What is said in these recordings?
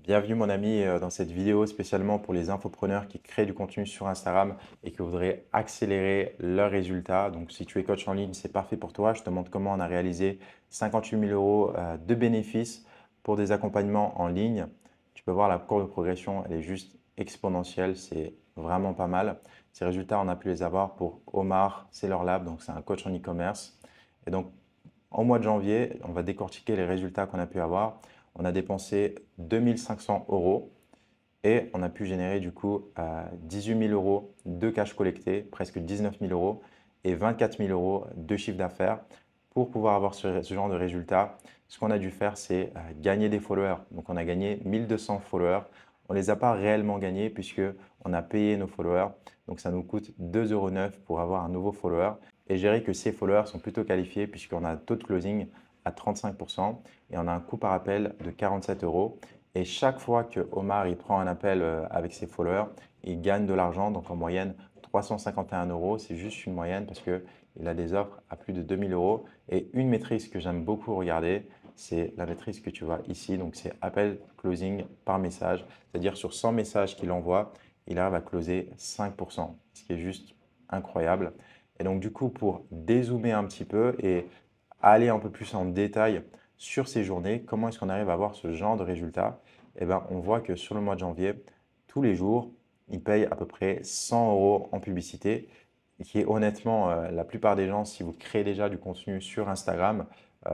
Bienvenue mon ami dans cette vidéo spécialement pour les infopreneurs qui créent du contenu sur Instagram et qui voudraient accélérer leurs résultats. Donc si tu es coach en ligne, c'est parfait pour toi. Je te montre comment on a réalisé 58 000 euros de bénéfices pour des accompagnements en ligne. Tu peux voir la courbe de progression, elle est juste exponentielle, c'est vraiment pas mal. Ces résultats, on a pu les avoir pour Omar Seller Lab, donc c'est un coach en e-commerce. Et donc en mois de janvier, on va décortiquer les résultats qu'on a pu avoir. On a dépensé 2 500 euros et on a pu générer du coup 18 000 euros de cash collecté, presque 19 000 euros et 24 000 euros de chiffre d'affaires. Pour pouvoir avoir ce genre de résultats, ce qu'on a dû faire, c'est gagner des followers. Donc, on a gagné 1200 followers. On ne les a pas réellement gagnés puisqu'on a payé nos followers. Donc, ça nous coûte 2,09 € pour avoir un nouveau follower. Et je dirais que ces followers sont plutôt qualifiés puisqu'on a un taux de closing à 35% et on a un coût par appel de 47 euros. Et chaque fois que Omar il prend un appel avec ses followers, il gagne de l'argent. Donc en moyenne, 351 euros. C'est juste une moyenne parce qu'il a des offres à plus de 2000 euros. Et une métrique que j'aime beaucoup regarder, c'est la métrique que tu vois ici. Donc c'est appel closing par message. C'est-à-dire sur 100 messages qu'il envoie, il arrive à closer 5%, ce qui est juste incroyable. Et donc du coup, pour dézoomer un petit peu et aller un peu plus en détail sur ces journées, comment est-ce qu'on arrive à avoir ce genre de résultats? Eh bien, on voit que sur le mois de janvier, tous les jours, ils payent à peu près 100 euros en publicité, qui est honnêtement, la plupart des gens, si vous créez déjà du contenu sur Instagram,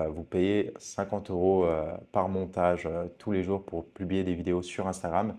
vous payez 50 euros par montage tous les jours pour publier des vidéos sur Instagram.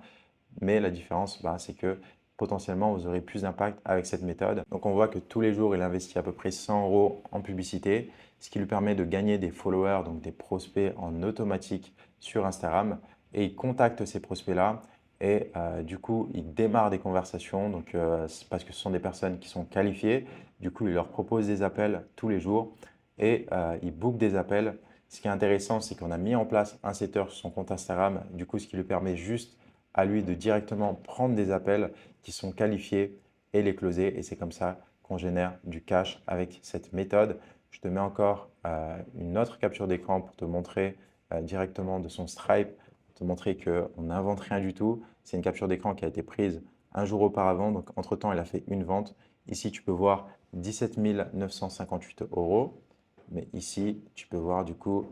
Mais la différence, c'est que potentiellement, vous aurez plus d'impact avec cette méthode. Donc, on voit que tous les jours, il investit à peu près 100 euros en publicité, ce qui lui permet de gagner des followers, donc des prospects en automatique sur Instagram. Et il contacte ces prospects-là et du coup, il démarre des conversations. Donc, c'est parce que ce sont des personnes qui sont qualifiées. Du coup, il leur propose des appels tous les jours et il book des appels. Ce qui est intéressant, c'est qu'on a mis en place un setter sur son compte Instagram. Du coup, ce qui lui permet juste à lui de directement prendre des appels qui sont qualifiés et les closer. Et c'est comme ça qu'on génère du cash avec cette méthode. Je te mets encore une autre capture d'écran pour te montrer directement de son Stripe, pour te montrer qu'on n'invente rien du tout. C'est une capture d'écran qui a été prise un jour auparavant. Donc, entre-temps, il a fait une vente. Ici, tu peux voir 17 958 euros. Mais ici, tu peux voir du coup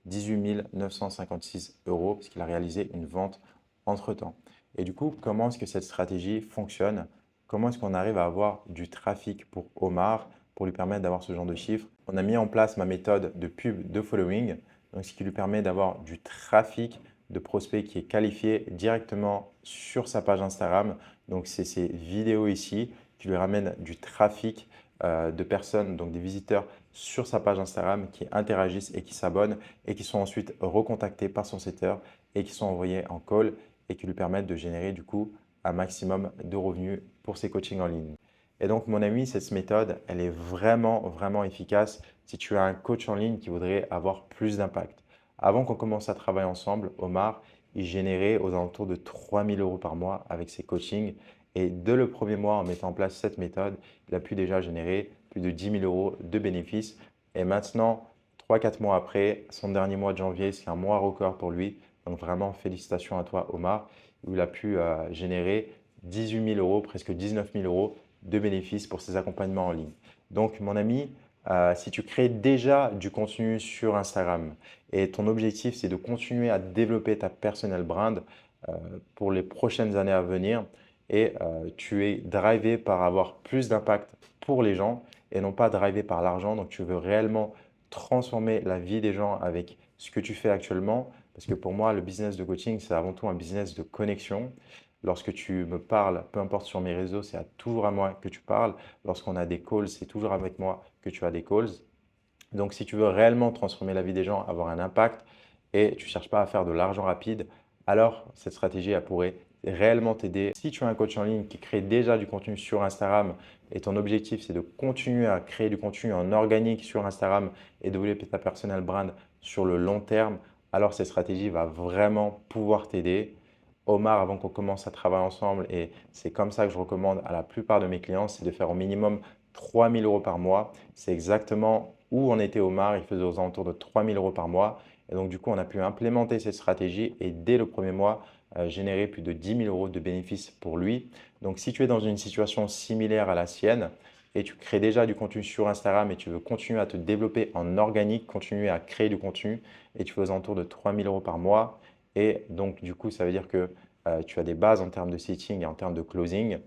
18 956 euros parce qu'il a réalisé une vente entre-temps. Et du coup, comment est-ce que cette stratégie fonctionne? Comment est-ce qu'on arrive à avoir du trafic pour Omar pour lui permettre d'avoir ce genre de chiffres? On a mis en place ma méthode de pub de following, donc ce qui lui permet d'avoir du trafic de prospect qui est qualifié directement sur sa page Instagram. Donc, c'est ces vidéos ici qui lui ramènent du trafic de personnes, donc des visiteurs sur sa page Instagram qui interagissent et qui s'abonnent et qui sont ensuite recontactés par son setter et qui sont envoyés en call et qui lui permettent de générer du coup un maximum de revenus pour ses coachings en ligne. Et donc mon ami, cette méthode, elle est vraiment, vraiment efficace si tu as un coach en ligne qui voudrait avoir plus d'impact. Avant qu'on commence à travailler ensemble, Omar, il générait aux alentours de 3 000 euros par mois avec ses coachings. Et dès le premier mois, en mettant en place cette méthode, il a pu déjà générer plus de 10 000 euros de bénéfices. Et maintenant, 3-4 mois après, son dernier mois de janvier, c'est un mois record pour lui. Donc vraiment, félicitations à toi, Omar, où il a pu générer 18 000 euros, presque 19 000 euros de bénéfices pour ses accompagnements en ligne. Donc, mon ami, si tu crées déjà du contenu sur Instagram et ton objectif, c'est de continuer à développer ta personal brand pour les prochaines années à venir et tu es drivé par avoir plus d'impact pour les gens et non pas drivé par l'argent. Donc, tu veux réellement transformer la vie des gens avec ce que tu fais actuellement. Parce que pour moi, le business de coaching, c'est avant tout un business de connexion. Lorsque tu me parles, peu importe sur mes réseaux, c'est toujours à moi que tu parles. Lorsqu'on a des calls, c'est toujours avec moi que tu as des calls. Donc, si tu veux réellement transformer la vie des gens, avoir un impact et tu ne cherches pas à faire de l'argent rapide, alors cette stratégie, elle pourrait réellement t'aider. Si tu as un coach en ligne qui crée déjà du contenu sur Instagram et ton objectif, c'est de continuer à créer du contenu en organique sur Instagram et de développer ta personal brand sur le long terme, alors cette stratégie va vraiment pouvoir t'aider. Omar, avant qu'on commence à travailler ensemble, et c'est comme ça que je recommande à la plupart de mes clients, c'est de faire au minimum 3 000 euros par mois. C'est exactement où en était Omar. Il faisait aux alentours de 3 000 euros par mois. Et donc, du coup, on a pu implémenter cette stratégie et dès le premier mois, générer plus de 10 000 € de bénéfices pour lui. Donc, si tu es dans une situation similaire à la sienne et tu crées déjà du contenu sur Instagram et tu veux continuer à te développer en organique, continuer à créer du contenu et tu fais aux alentours de 3 000 € par mois. Et donc, du coup, ça veut dire que tu as des bases en termes de setting et en termes de closing.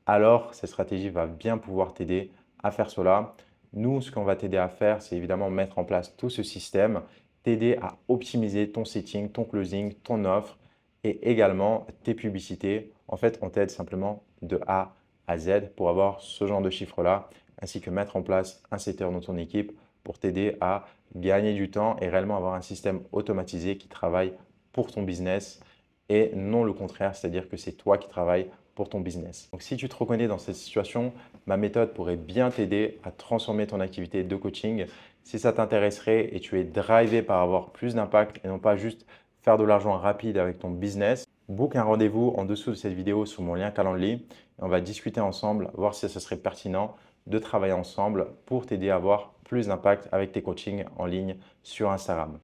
Alors, cette stratégie va bien pouvoir t'aider à faire cela. Nous, ce qu'on va t'aider à faire, c'est évidemment mettre en place tout ce système, t'aider à optimiser ton setting, ton closing, ton offre et également tes publicités. En fait, on t'aide simplement de A à Z pour avoir ce genre de chiffres-là, ainsi que mettre en place un setter dans ton équipe pour t'aider à gagner du temps et réellement avoir un système automatisé qui travaille pour ton business et non le contraire, c'est-à-dire que c'est toi qui travailles pour ton business. Donc, si tu te reconnais dans cette situation, ma méthode pourrait bien t'aider à transformer ton activité de coaching. Si ça t'intéresserait et tu es drivé par avoir plus d'impact et non pas juste faire de l'argent rapide avec ton business, book un rendez-vous en dessous de cette vidéo sur mon lien Calendly et on va discuter ensemble, voir si ce serait pertinent de travailler ensemble pour t'aider à avoir plus d'impact avec tes coachings en ligne sur Instagram.